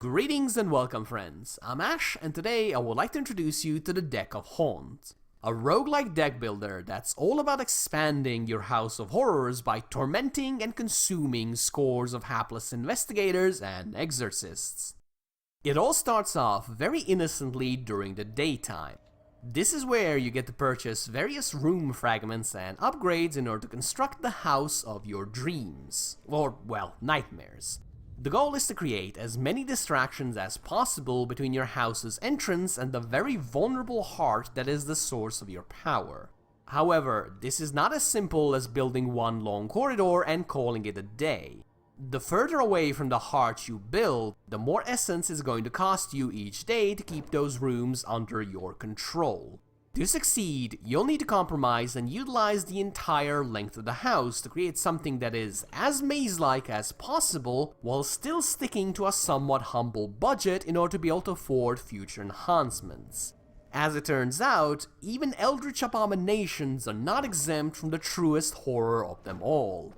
Greetings and welcome friends, I'm Ash and today I would like to introduce you to the Deck of Haunt, a roguelike deck builder that's all about expanding your house of horrors by tormenting and consuming scores of hapless investigators and exorcists. It all starts off very innocently during the daytime. This is where you get to purchase various room fragments and upgrades in order to construct the house of your dreams, or well, nightmares. The goal is to create as many distractions as possible between your house's entrance and the very vulnerable heart that is the source of your power. However, this is not as simple as building one long corridor and calling it a day. The further away from the heart you build, the more essence is going to cost you each day to keep those rooms under your control. To succeed, you'll need to compromise and utilize the entire length of the house to create something that is as maze-like as possible while still sticking to a somewhat humble budget in order to be able to afford future enhancements. As it turns out, even eldritch abominations are not exempt from the truest horror of them all: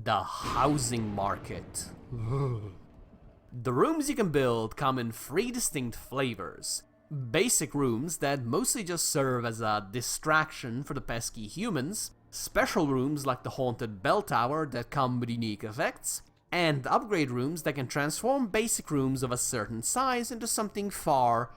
the housing market. The rooms you can build come in 3 distinct flavors. Basic rooms that mostly just serve as a distraction for the pesky humans, special rooms like the haunted bell tower that come with unique effects, and upgrade rooms that can transform basic rooms of a certain size into something far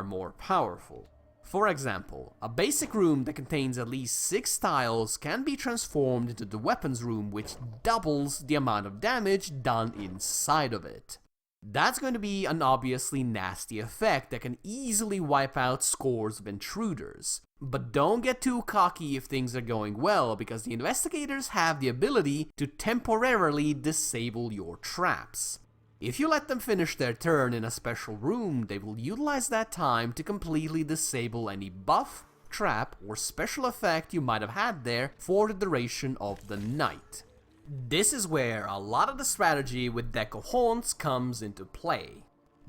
more powerful. For example, a basic room that contains at least 6 tiles can be transformed into the weapons room, which doubles the amount of damage done inside of it. That's going to be an obviously nasty effect that can easily wipe out scores of intruders. But don't get too cocky if things are going well, because the investigators have the ability to temporarily disable your traps. If you let them finish their turn in a special room, they will utilize that time to completely disable any buff, trap, or special effect you might have had there for the duration of the night. This is where a lot of the strategy with Deck of Haunts comes into play.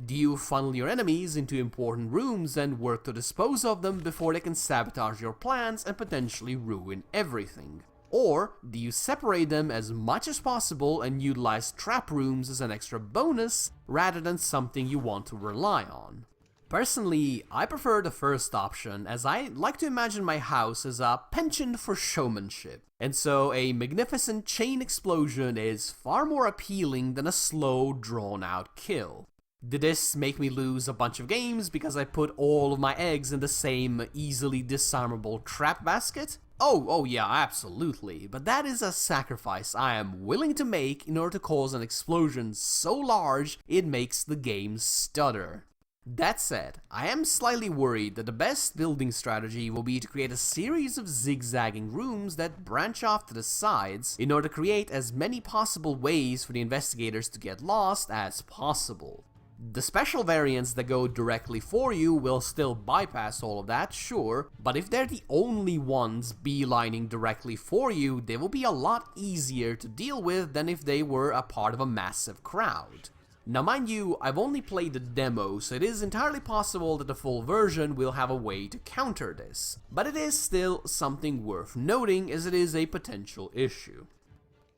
Do you funnel your enemies into important rooms and work to dispose of them before they can sabotage your plans and potentially ruin everything? Or do you separate them as much as possible and utilize trap rooms as an extra bonus rather than something you want to rely on? Personally, I prefer the first option, as I like to imagine my house as a penchant for showmanship, and so a magnificent chain explosion is far more appealing than a slow, drawn-out kill. Did this make me lose a bunch of games because I put all of my eggs in the same easily disarmable trap basket? Oh yeah, absolutely, but that is a sacrifice I am willing to make in order to cause an explosion so large it makes the game stutter. That said, I am slightly worried that the best building strategy will be to create a series of zigzagging rooms that branch off to the sides in order to create as many possible ways for the investigators to get lost as possible. The special variants that go directly for you will still bypass all of that, sure, but if they're the only ones beelining directly for you, they will be a lot easier to deal with than if they were a part of a massive crowd. Now mind you, I've only played the demo, so it is entirely possible that the full version will have a way to counter this, but it is still something worth noting as it is a potential issue.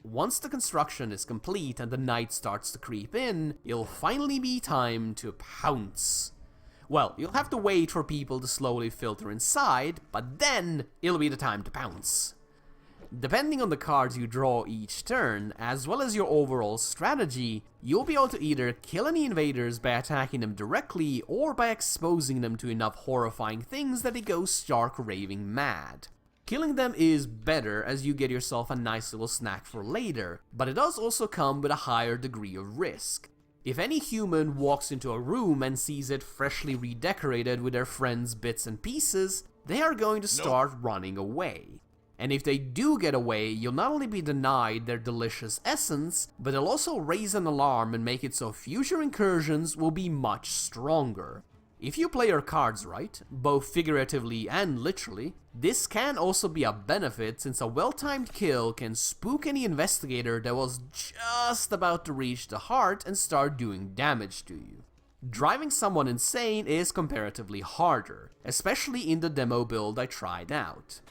Once the construction is complete and the night starts to creep in, it'll finally be time to pounce. Well, you'll have to wait for people to slowly filter inside, but then it'll be the time to pounce. Depending on the cards you draw each turn, as well as your overall strategy, you'll be able to either kill any invaders by attacking them directly or by exposing them to enough horrifying things that they go stark raving mad. Killing them is better as you get yourself a nice little snack for later, but it does also come with a higher degree of risk. If any human walks into a room and sees it freshly redecorated with their friends' bits and pieces, they are going to start running away. And if they do get away, you'll not only be denied their delicious essence, but they'll also raise an alarm and make it so future incursions will be much stronger. If you play your cards right, both figuratively and literally, this can also be a benefit since a well-timed kill can spook any investigator that was just about to reach the heart and start doing damage to you. Driving someone insane is comparatively harder, especially in the demo build I tried out.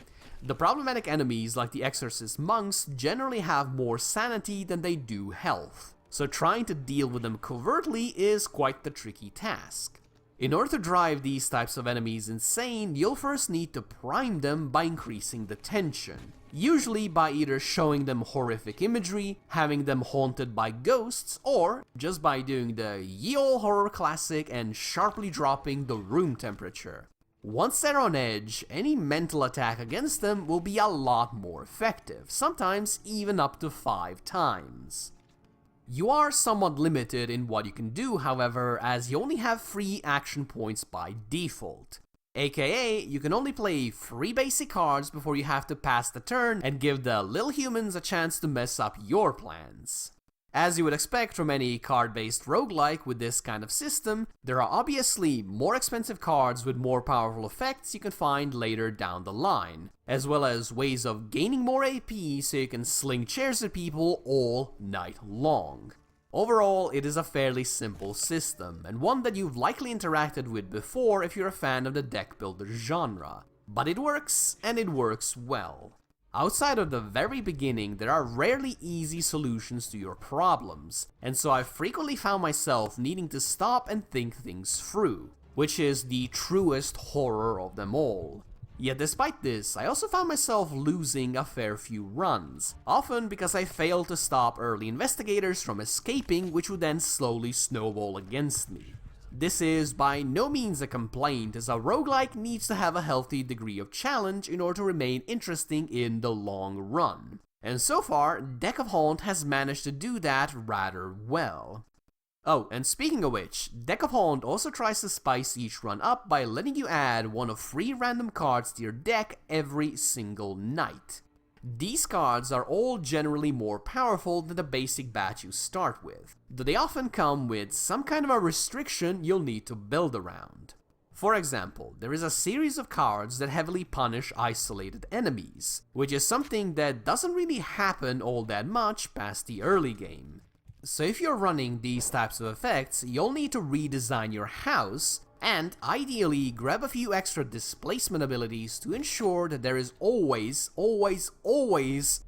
The problematic enemies like the exorcist monks generally have more sanity than they do health. so trying to deal with them covertly is quite the tricky task. In order to drive these types of enemies insane, you'll first need to prime them by increasing the tension, usually by either showing them horrific imagery, having them haunted by ghosts, or just by doing the ye olde horror classic and sharply dropping the room temperature. Once they're on edge, any mental attack against them will be a lot more effective, sometimes even up to 5 times. You are somewhat limited in what you can do, however, as you only have 3 action points by default. AKA, you can only play 3 basic cards before you have to pass the turn and give the little humans a chance to mess up your plans. As you would expect from any card-based roguelike with this kind of system, there are obviously more expensive cards with more powerful effects you can find later down the line, as well as ways of gaining more AP so you can sling chairs at people all night long. Overall, it is a fairly simple system, and one that you've likely interacted with before if you're a fan of the deck builder genre. But it works, and it works well. Outside of the very beginning, there are rarely easy solutions to your problems, and so I've frequently found myself needing to stop and think things through, which is the truest horror of them all. Yet despite this, I also found myself losing a fair few runs, often because I failed to stop early investigators from escaping, which would then slowly snowball against me. This is by no means a complaint, as a roguelike needs to have a healthy degree of challenge in order to remain interesting in the long run. And so far, Deck of Haunt has managed to do that rather well. Oh, and speaking of which, Deck of Haunt also tries to spice each run up by letting you add one of 3 random cards to your deck every single night. These cards are all generally more powerful than the basic batch you start with, though they often come with some kind of a restriction you'll need to build around. For example, there is a series of cards that heavily punish isolated enemies, which is something that doesn't really happen all that much past the early game. So if you're running these types of effects, you'll need to redesign your house, and ideally grab a few extra displacement abilities to ensure that there is always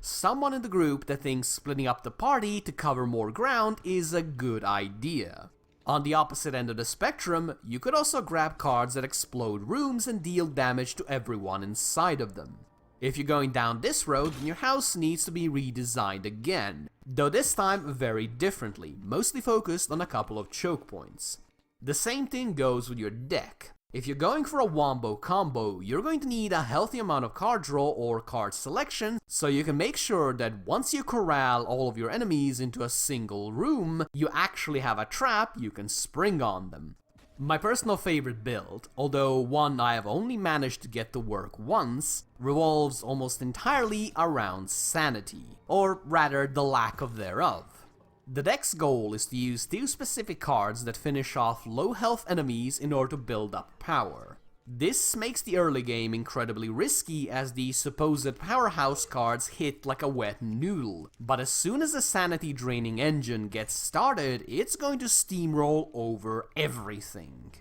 someone in the group that thinks splitting up the party to cover more ground is a good idea. On the opposite end of the spectrum, you could also grab cards that explode rooms and deal damage to everyone inside of them. If you're going down this road, then your house needs to be redesigned again, though this time very differently, mostly focused on a couple of choke points. The same thing goes with your deck. If you're going for a wombo combo, you're going to need a healthy amount of card draw or card selection, so you can make sure that once you corral all of your enemies into a single room, you actually have a trap you can spring on them. My personal favorite build, although one I have only managed to get to work once, revolves almost entirely around sanity, or rather the lack of thereof. The deck's goal is to use 2 specific cards that finish off low health enemies in order to build up power. This makes the early game incredibly risky as the supposed powerhouse cards hit like a wet noodle, but as soon as the sanity draining engine gets started, it's going to steamroll over everything.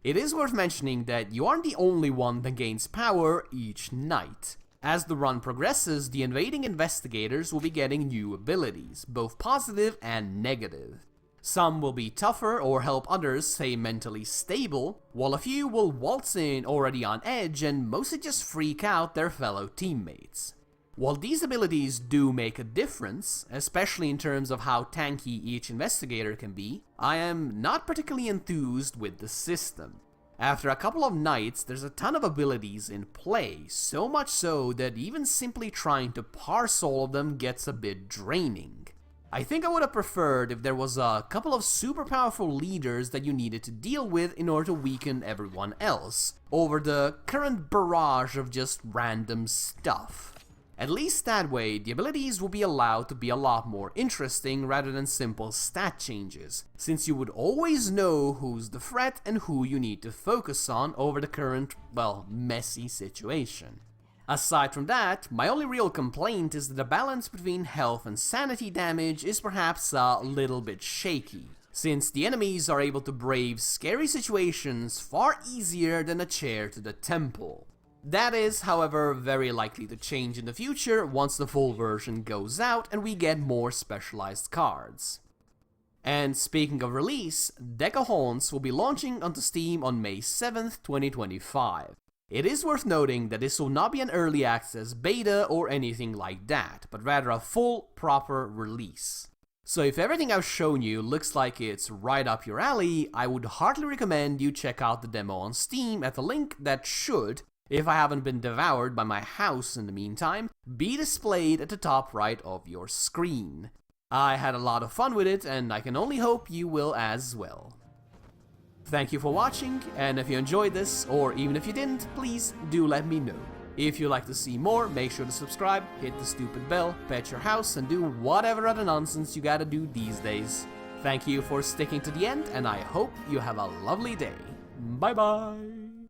It is worth mentioning that you aren't the only one that gains power each night. As the run progresses, the invading investigators will be getting new abilities, both positive and negative. Some will be tougher or help others stay mentally stable, while a few will waltz in already on edge and mostly just freak out their fellow teammates. While these abilities do make a difference, especially in terms of how tanky each investigator can be, I am not particularly enthused with the system. After a couple of nights, there's a ton of abilities in play, so much so that even simply trying to parse all of them gets a bit draining. I think I would have preferred if there was a couple of super powerful leaders that you needed to deal with in order to weaken everyone else, over the current barrage of just random stuff. At least that way, the abilities will be allowed to be a lot more interesting rather than simple stat changes, since you would always know who's the threat and who you need to focus on over the current, well, messy situation. Aside from that, my only real complaint is that the balance between health and sanity damage is perhaps a little bit shaky, since the enemies are able to brave scary situations far easier than a chair to the temple. That is, however, very likely to change in the future once the full version goes out and we get more specialized cards. And speaking of release, Deck of Haunts will be launching onto Steam on May 7th, 2025. It is worth noting that this will not be an early access beta or anything like that, but rather a full, proper release. So if everything I've shown you looks like it's right up your alley, I would heartily recommend you check out the demo on Steam at the link that should, if I haven't been devoured by my house in the meantime, be displayed at the top right of your screen. I had a lot of fun with it, and I can only hope you will as well. Thank you for watching, and if you enjoyed this, or even if you didn't, please do let me know. If you'd like to see more, make sure to subscribe, hit the stupid bell, pet your house, and do whatever other nonsense you gotta do these days. Thank you for sticking to the end, and I hope you have a lovely day. Bye bye!